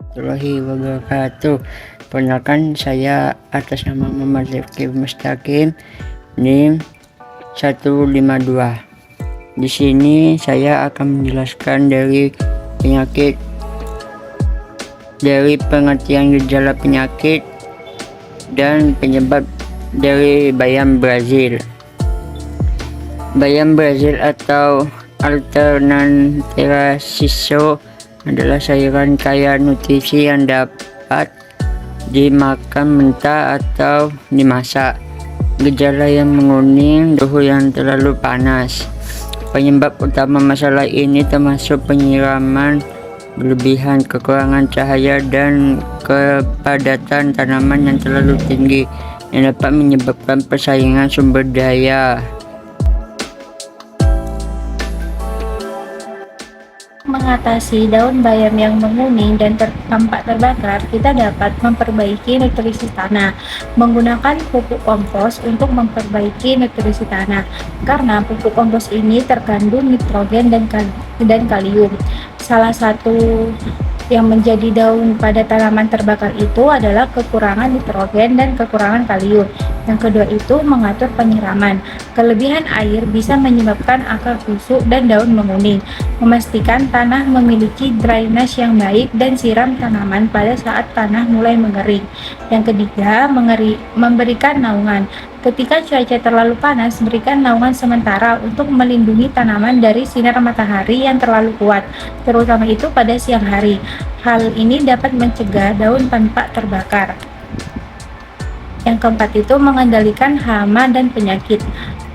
warahmatullahi wabarakatuh. Perkenalkan, saya atas nama Muhammad Rifki Mustaqim, NIM 152. Di sini saya akan menjelaskan dari pengertian gejala penyakit dan penyebab dari bayam Brazil. Bayam Brazil atau Alternanthera schizo adalah sayuran kaya nutrisi yang dapat dimakan mentah atau dimasak. Gejala yang menguning, suhu yang terlalu panas. Penyebab utama masalah ini termasuk penyiraman berlebihan, kekurangan cahaya, dan kepadatan tanaman yang terlalu tinggi yang dapat menyebabkan persaingan sumber daya. Mengatasi daun bayam yang menguning dan tampak terbakar, kita dapat memperbaiki nutrisi tanah menggunakan pupuk kompos untuk memperbaiki nutrisi tanah, karena pupuk kompos ini terkandung nitrogen dan kalium. Salah satu yang menjadi daun pada tanaman terbakar itu adalah kekurangan nitrogen dan kekurangan kalium. Yang kedua itu mengatur penyiraman. Kelebihan air bisa menyebabkan akar busuk dan daun menguning. Memastikan tanah memiliki drainase yang baik dan siram tanaman pada saat tanah mulai mengering. Yang ketiga, memberikan naungan. Ketika cuaca terlalu panas, berikan naungan sementara untuk melindungi tanaman dari sinar matahari yang terlalu kuat, terutama itu pada siang hari. Hal ini dapat mencegah daun tampak terbakar. Yang keempat itu mengendalikan hama dan penyakit.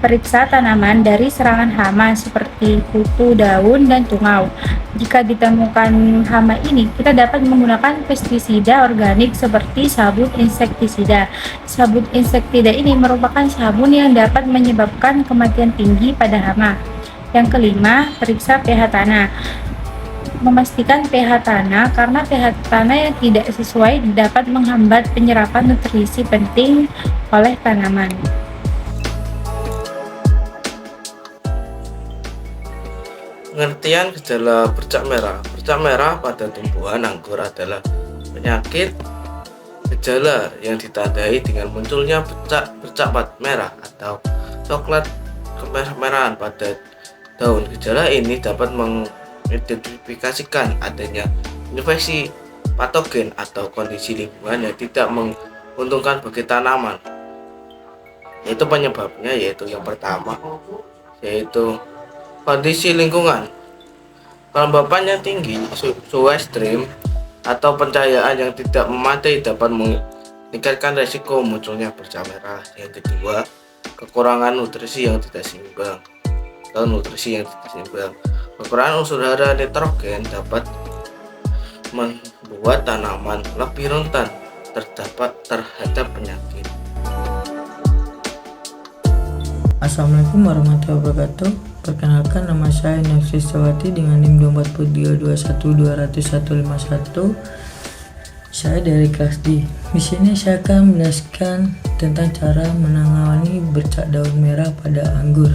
Periksa tanaman dari serangan hama seperti kutu daun dan tungau. Jika ditemukan hama ini, kita dapat menggunakan pestisida organik seperti sabun insektisida. Sabun insektisida ini merupakan sabun yang dapat menyebabkan kematian tinggi pada hama. Yang kelima, periksa pH tanah. Memastikan pH tanah, karena pH tanah yang tidak sesuai dapat menghambat penyerapan nutrisi penting oleh tanaman. Pengertian gejala bercak merah. Bercak merah pada tumbuhan anggur adalah penyakit gejala yang ditandai dengan munculnya bercak merah atau coklat kemerah-merahan pada daun. Gejala ini dapat mengidentifikasikan adanya infeksi patogen atau kondisi lingkungan yang tidak menguntungkan bagi tanaman. Yaitu penyebabnya yaitu yang pertama yaitu kondisi lingkungan. Kelembapan yang tinggi, suhu ekstrim, atau pencahayaan yang tidak memadai dapat meningkatkan resiko munculnya bercak merah. Yang kedua, kekurangan nutrisi yang tidak seimbang. Kekurangan unsur hara nitrogen dapat membuat tanaman lebih rentan terhadap penyakit. Assalamualaikum warahmatullahi wabarakatuh. Perkenalkan, nama saya Nafsi Sawati dengan NIM 24321201151. Saya dari kelas D. Di sini saya akan menjelaskan tentang cara menangani bercak daun merah pada anggur.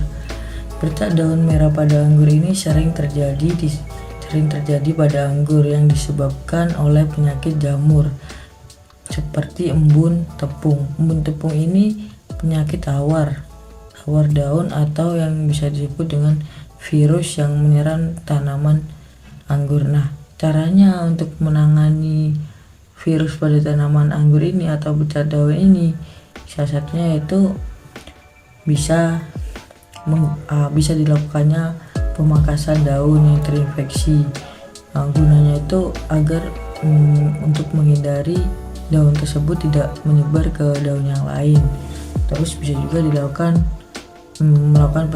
Bercak daun merah pada anggur ini sering terjadi pada anggur yang disebabkan oleh penyakit jamur seperti embun tepung. Embun tepung ini penyakit tawar daun atau yang bisa disebut dengan virus yang menyerang tanaman anggur. Nah, caranya untuk menangani virus pada tanaman anggur ini atau bercak daun ini, salah satunya yaitu bisa dilakukannya pemangkasan daun yang terinfeksi. Gunanya itu agar untuk menghindari daun tersebut tidak menyebar ke daun yang lain. Terus bisa juga melakukan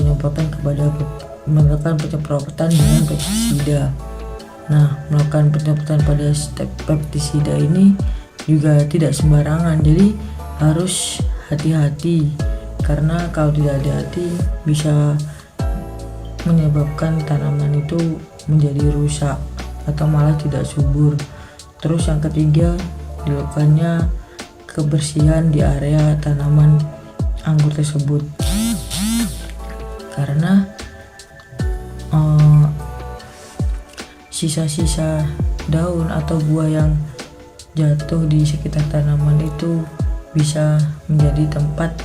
penyemprotan dengan pestisida. Nah, melakukan penyemprotan pada pestisida ini juga tidak sembarangan, jadi harus hati-hati, karena kalau tidak hati-hati bisa menyebabkan tanaman itu menjadi rusak atau malah tidak subur. Terus yang ketiga, dilakukannya kebersihan di area tanaman anggur tersebut, karena sisa-sisa daun atau buah yang jatuh di sekitar tanaman itu bisa menjadi tempat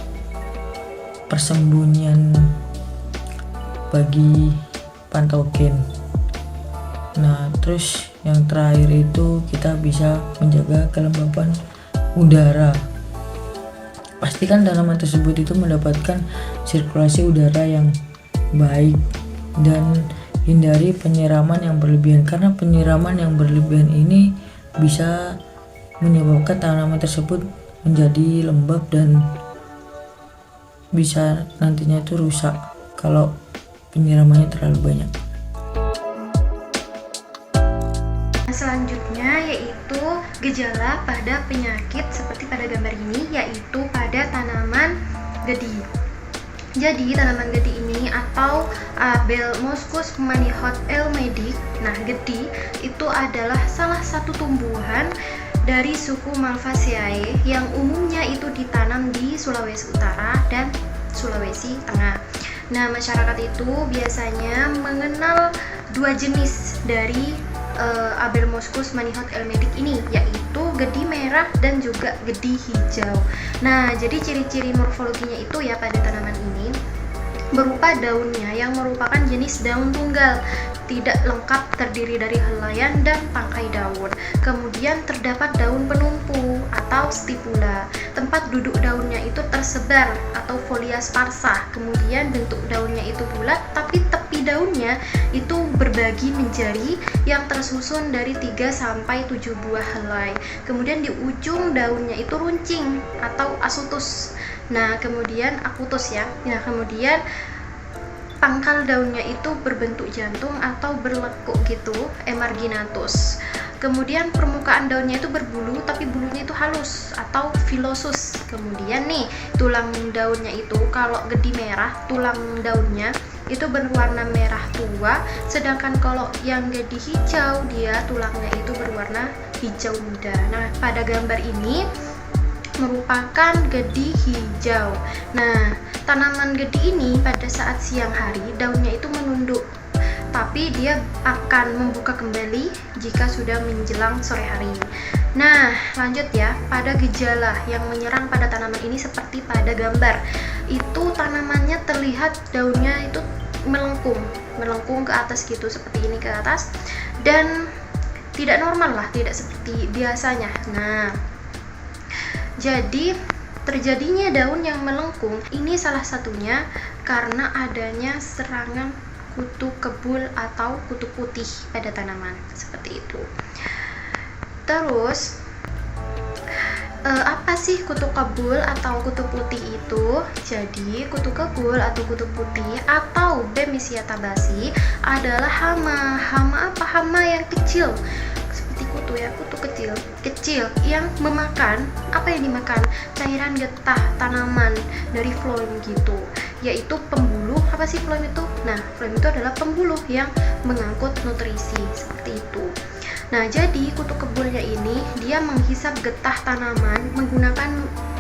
persembunyian bagi patogen. Nah, terus yang terakhir itu kita bisa menjaga kelembapan udara. Pastikan tanaman tersebut itu mendapatkan sirkulasi udara yang baik dan hindari penyiraman yang berlebihan, karena penyiraman yang berlebihan ini bisa menyebabkan tanaman tersebut menjadi lembab dan bisa nantinya itu rusak kalau penyiramannya terlalu banyak. Selanjutnya yaitu gejala pada penyakit seperti pada gambar ini, yaitu pada tanaman gedi. Jadi tanaman gedi ini atau Abelmoschus manihot elmedik, nah gedi itu adalah salah satu tumbuhan dari suku Malvaceae yang umumnya itu ditanam di Sulawesi Utara dan Sulawesi Tengah. Nah, masyarakat itu biasanya mengenal dua jenis dari Abelmoschus manihot elmedik ini, yaitu gedi merah dan juga gedi hijau. Nah, jadi ciri-ciri morfologinya itu ya pada tanaman ini berupa daunnya yang merupakan jenis daun tunggal, tidak lengkap, terdiri dari helaian dan tangkai daun. Kemudian terdapat daun penumpu atau stipula. Tempat duduk daunnya itu tersebar atau folia sparsa. Kemudian bentuk daunnya itu bulat, tapi tepi daunnya itu berbagi menjadi yang tersusun dari 3 sampai 7 buah helai. Kemudian di ujung daunnya itu runcing atau asutus. Nah, kemudian akutus ya. Nah, kemudian pangkal daunnya itu berbentuk jantung atau berlekuk gitu, emarginatus. Kemudian permukaan daunnya itu berbulu, tapi bulunya itu halus atau filosus. Kemudian nih, tulang daunnya itu kalau gedi merah, tulang daunnya itu berwarna merah tua, sedangkan kalau yang gedi hijau dia tulangnya itu berwarna hijau muda. Nah, pada gambar ini merupakan gedi hijau. Nah, tanaman gedi ini pada saat siang hari daunnya itu menunduk, tapi dia akan membuka kembali jika sudah menjelang sore hari. Nah, lanjut ya, pada gejala yang menyerang pada tanaman ini seperti pada gambar itu tanamannya terlihat daunnya itu melengkung ke atas gitu, seperti ini ke atas, dan tidak normal lah, tidak seperti biasanya. Nah, jadi terjadinya daun yang melengkung ini salah satunya karena adanya serangan kutu kebul atau kutu putih pada tanaman, seperti itu. Terus apa sih kutu kebul atau kutu putih itu? Jadi kutu kebul atau kutu putih atau Bemisia tabaci adalah hama. Hama apa? Hama yang kecil seperti kutu ya, kutu kecil yang memakan, apa yang dimakan? Cairan getah tanaman dari floem gitu, yaitu pembuluh. Apa sih floem itu? Nah, floem itu adalah pembuluh yang mengangkut nutrisi, seperti itu. Nah, jadi kutu kebulnya ini dia menghisap getah tanaman menggunakan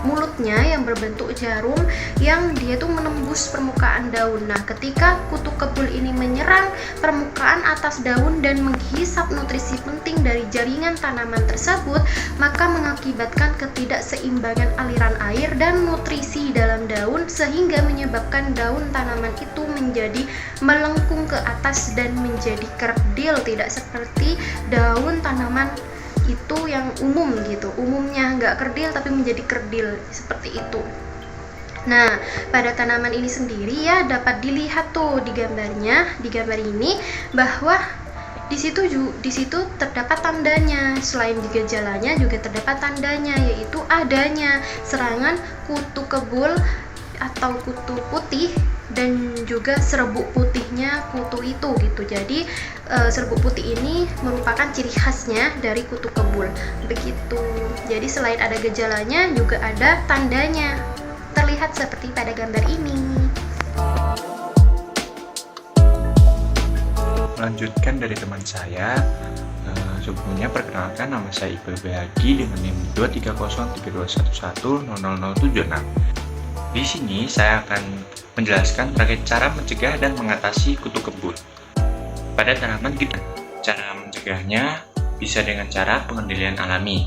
mulutnya yang berbentuk jarum yang dia tuh menembus permukaan daun. Nah, ketika kutu kebul ini menyerang permukaan atas daun dan menghisap nutrisi penting dari jaringan tanaman tersebut, maka mengakibatkan ketidakseimbangan aliran air dan nutrisi dalam daun sehingga menyebabkan daun tanaman itu menjadi melengkung ke atas dan menjadi kerdil, tidak seperti daun tanaman itu yang umum gitu, umumnya nggak kerdil tapi menjadi kerdil seperti itu. Nah, pada tanaman ini sendiri ya dapat dilihat tuh di gambarnya, di gambar ini, bahwa di situ terdapat tandanya. Selain di gejalanya juga terdapat tandanya, yaitu adanya serangan kutu kebul atau kutu putih dan juga serbuk putihnya kutu itu gitu. Jadi serbuk putih ini merupakan ciri khasnya dari kutu kebul begitu. Jadi selain ada gejalanya juga ada tandanya, terlihat seperti pada gambar ini. Melanjutkan dari teman saya, sebelumnya perkenalkan, nama saya Iqbal Bahagi dengan NIM 2303211000076. Di sini saya akan menjelaskan terkait cara mencegah dan mengatasi kutu kebul pada tanaman gedi. Cara mencegah mencegahnya bisa dengan cara pengendalian alami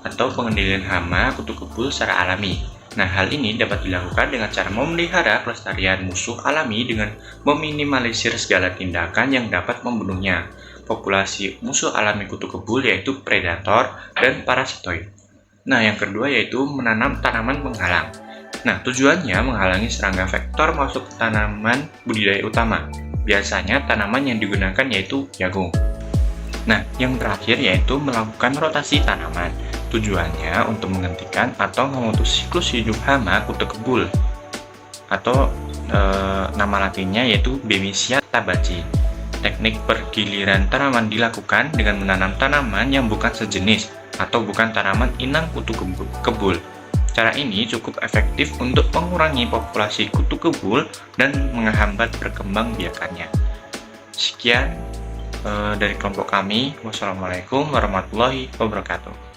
atau pengendalian hama kutu kebul secara alami. Nah, hal ini dapat dilakukan dengan cara memelihara kelestarian musuh alami dengan meminimalisir segala tindakan yang dapat membunuhnya. Populasi musuh alami kutu kebul yaitu predator dan parasitoid. Nah, yang kedua yaitu menanam tanaman penghalang. Nah, tujuannya menghalangi serangga vektor masuk ke tanaman budidaya utama. Biasanya tanaman yang digunakan yaitu jagung. Nah, yang terakhir yaitu melakukan rotasi tanaman. Tujuannya untuk menghentikan atau memutus siklus hidup hama kutu kebul. Atau nama latinnya yaitu Bemisia tabaci. Teknik pergiliran tanaman dilakukan dengan menanam tanaman yang bukan sejenis atau bukan tanaman inang kutu kebul. Cara ini cukup efektif untuk mengurangi populasi kutu kebul dan menghambat perkembangbiakannya. Sekian dari kelompok kami. Wassalamualaikum warahmatullahi wabarakatuh.